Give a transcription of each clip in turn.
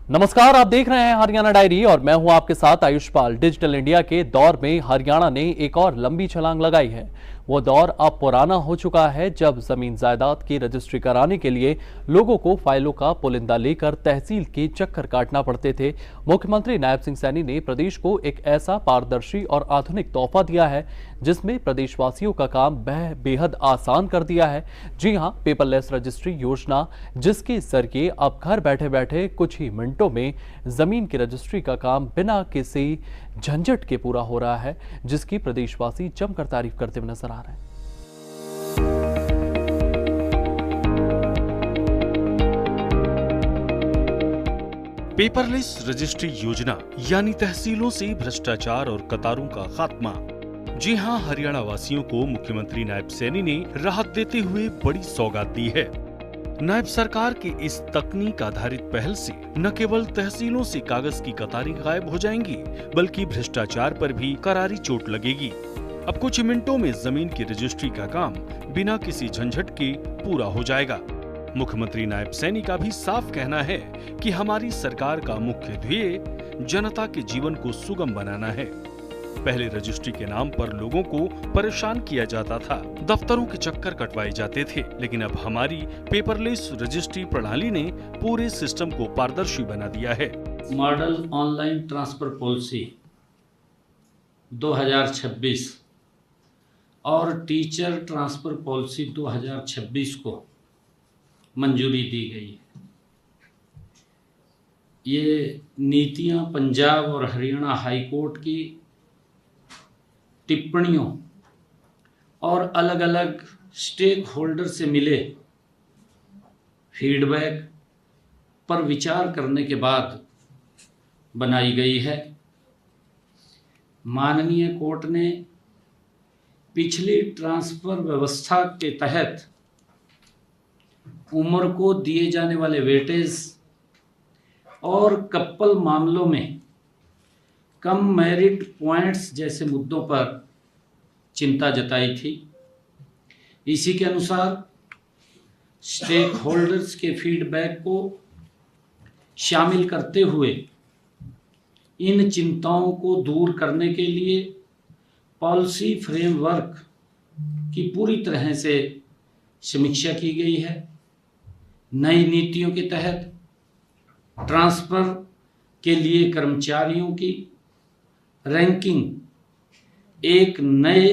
नमस्कार, आप देख रहे हैं हरियाणा डायरी और मैं हूं आपके साथ आयुष्पाल। डिजिटल इंडिया के दौर में हरियाणा ने एक और लंबी छलांग लगाई है। वो दौर अब पुराना हो चुका है जब जमीन जायदाद की रजिस्ट्री कराने के लिए लोगों को फाइलों का पुलिंदा लेकर तहसील के चक्कर काटना पड़ते थे। मुख्यमंत्री नायब सिंह सैनी ने प्रदेश को एक ऐसा पारदर्शी और आधुनिक तोहफा दिया है जिसमें प्रदेशवासियों का काम बेहद आसान कर दिया है। जी हां, पेपरलेस रजिस्ट्री योजना, जिसके जरिए अब घर बैठे बैठे कुछ ही मिनटों में जमीन की रजिस्ट्री का काम बिना किसी झंझट के पूरा हो रहा है, जिसकी प्रदेशवासी जमकर तारीफ करते हुए नजर आ रहे हैं। पेपरलेस रजिस्ट्री योजना यानी तहसीलों से भ्रष्टाचार और कतारों का खात्मा। जी हां, हरियाणा वासियों को मुख्यमंत्री नायब सैनी ने राहत देते हुए बड़ी सौगात दी है। नायब सरकार के इस तकनीक आधारित पहल से न केवल तहसीलों से कागज की कतारें गायब हो जाएंगी, बल्कि भ्रष्टाचार पर भी करारी चोट लगेगी। अब कुछ मिनटों में जमीन की रजिस्ट्री का काम बिना किसी झंझट के पूरा हो जाएगा। मुख्यमंत्री नायब सैनी का भी साफ कहना है कि हमारी सरकार का मुख्य ध्येय जनता के जीवन को सुगम बनाना है। पहले रजिस्ट्री के नाम पर लोगों को परेशान किया जाता था, दफ्तरों के चक्कर कटवाए जाते थे, लेकिन अब हमारी पेपरलेस रजिस्ट्री प्रणाली ने पूरे सिस्टम को पारदर्शी बना दिया है। मॉडल ऑनलाइन ट्रांसफर पॉलिसी 2026 और टीचर ट्रांसफर पॉलिसी 2026 को मंजूरी दी गई है। ये नीतियां पंजाब और हरियाणा हाई कोर्ट की टिप्पणियों और अलग अलग स्टेक होल्डर से मिले फीडबैक पर विचार करने के बाद बनाई गई है। माननीय कोर्ट ने पिछली ट्रांसफर व्यवस्था के तहत उम्र को दिए जाने वाले वेटेज और कपल मामलों में कम मेरिट पॉइंट्स जैसे मुद्दों पर चिंता जताई थी। इसी के अनुसार स्टेक होल्डर्स के फीडबैक को शामिल करते हुए इन चिंताओं को दूर करने के लिए पॉलिसी फ्रेमवर्क की पूरी तरह से समीक्षा की गई है। नई नीतियों के तहत ट्रांसफर के लिए कर्मचारियों की रैंकिंग एक नए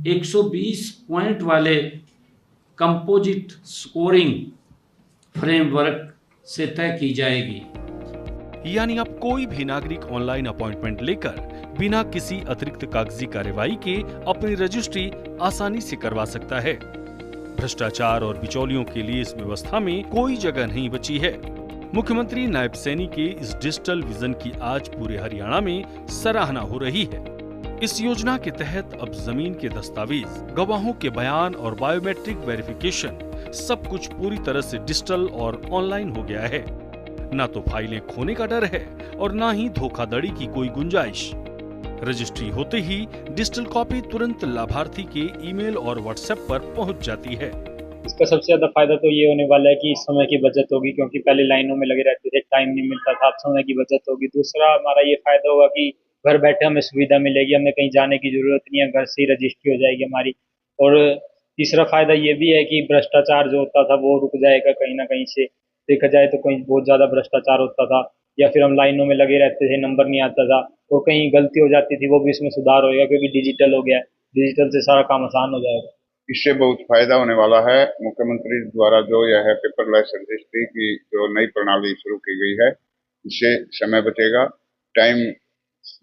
120 पॉइंट वाले कंपोजिट स्कोरिंग फ्रेमवर्क से तय की जाएगी। यानी अब कोई भी नागरिक ऑनलाइन अपॉइंटमेंट लेकर बिना किसी अतिरिक्त कागजी कार्यवाही के अपनी रजिस्ट्री आसानी से करवा सकता है। भ्रष्टाचार और बिचौलियों के लिए इस व्यवस्था में कोई जगह नहीं बची है। मुख्यमंत्री नायब सैनी के इस डिजिटल विजन की आज पूरे हरियाणा में सराहना हो रही है। इस योजना के तहत अब जमीन के दस्तावेज, गवाहों के बयान और बायोमेट्रिक वेरिफिकेशन सब कुछ पूरी तरह से डिजिटल और ऑनलाइन हो गया है। न तो फाइलें खोने का डर है और न ही धोखाधड़ी की कोई गुंजाइश। रजिस्ट्री होते ही डिजिटल कॉपी तुरंत लाभार्थी के ईमेल और व्हाट्सएप पर पहुंच जाती है। इसका सबसे ज्यादा फायदा तो ये होने वाला है कि समय की बचत होगी, क्योंकि पहले लाइनों में लगे रहते थे, टाइम नहीं मिलता था। अब समय की बचत होगी। दूसरा हमारा ये फायदा होगा कि घर बैठे हमें सुविधा मिलेगी, हमें कहीं जाने की जरूरत नहीं है, घर से ही रजिस्ट्री हो जाएगी हमारी। और तीसरा फायदा ये भी है कि भ्रष्टाचार जो होता था वो रुक जाएगा। कहीं ना कहीं से देखा जाए तो कहीं बहुत ज्यादा भ्रष्टाचार होता था, या फिर हम लाइनों में लगे रहते थे, नंबर नहीं आता था, और कहीं गलती हो जाती थी, वो भी इसमें सुधार होगा क्योंकि डिजिटल हो गया है। डिजिटल से सारा काम आसान हो जाएगा। इससे बहुत फायदा होने वाला है। मुख्यमंत्री द्वारा जो यह पेपरलेस रजिस्ट्री की जो नई प्रणाली शुरू की गई है, इससे समय बचेगा, टाइम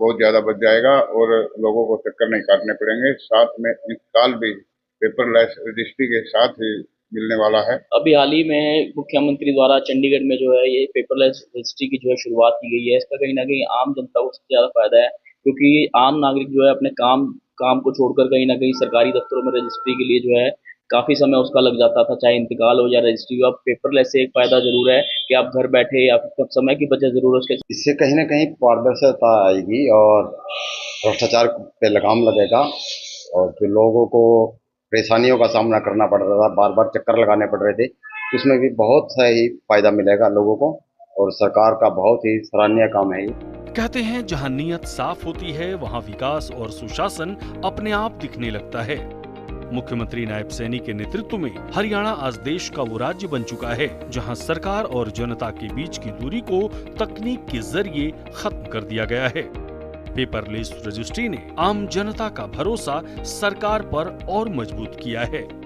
बहुत ज्यादा बच जाएगा और लोगों को चक्कर नहीं काटने पड़ेंगे। साथ में इंतकाल भी पेपरलेस रजिस्ट्री के साथ ही मिलने वाला है। अभी हाल ही में मुख्यमंत्री द्वारा चंडीगढ़ में जो है ये पेपरलेस रजिस्ट्री की जो है शुरुआत की गई है। इसका कहीं ना कहीं आम जनता को सबसे ज्यादा फायदा है, क्योंकि आम नागरिक जो है अपने काम को छोड़कर कहीं ना कहीं सरकारी दफ्तरों में रजिस्ट्री के लिए जो है काफी समय उसका लग जाता था, चाहे इंतकाल हो या रजिस्ट्री हो। अब पेपरलेस से एक फायदा जरूर है कि आप घर बैठे या फिर समय की बचत जरूर है उसके। इससे कहीं ना कहीं पारदर्शिता आएगी और भ्रष्टाचार पे लगाम लगेगा, और जो लोगों को परेशानियों का सामना करना पड़ रहा था, बार बार चक्कर लगाने पड़ रहे थे, उसमें भी बहुत सही फायदा मिलेगा लोगों को। और सरकार का बहुत ही सराहनीय काम है ये। कहते हैं जहां नीयत साफ होती है वहां विकास और सुशासन अपने आप दिखने लगता है। मुख्यमंत्री नायब सैनी के नेतृत्व में हरियाणा आज देश का वो राज्य बन चुका है जहां सरकार और जनता के बीच की दूरी को तकनीक के जरिए खत्म कर दिया गया है। पेपरलेस रजिस्ट्री ने आम जनता का भरोसा सरकार पर और मजबूत किया है।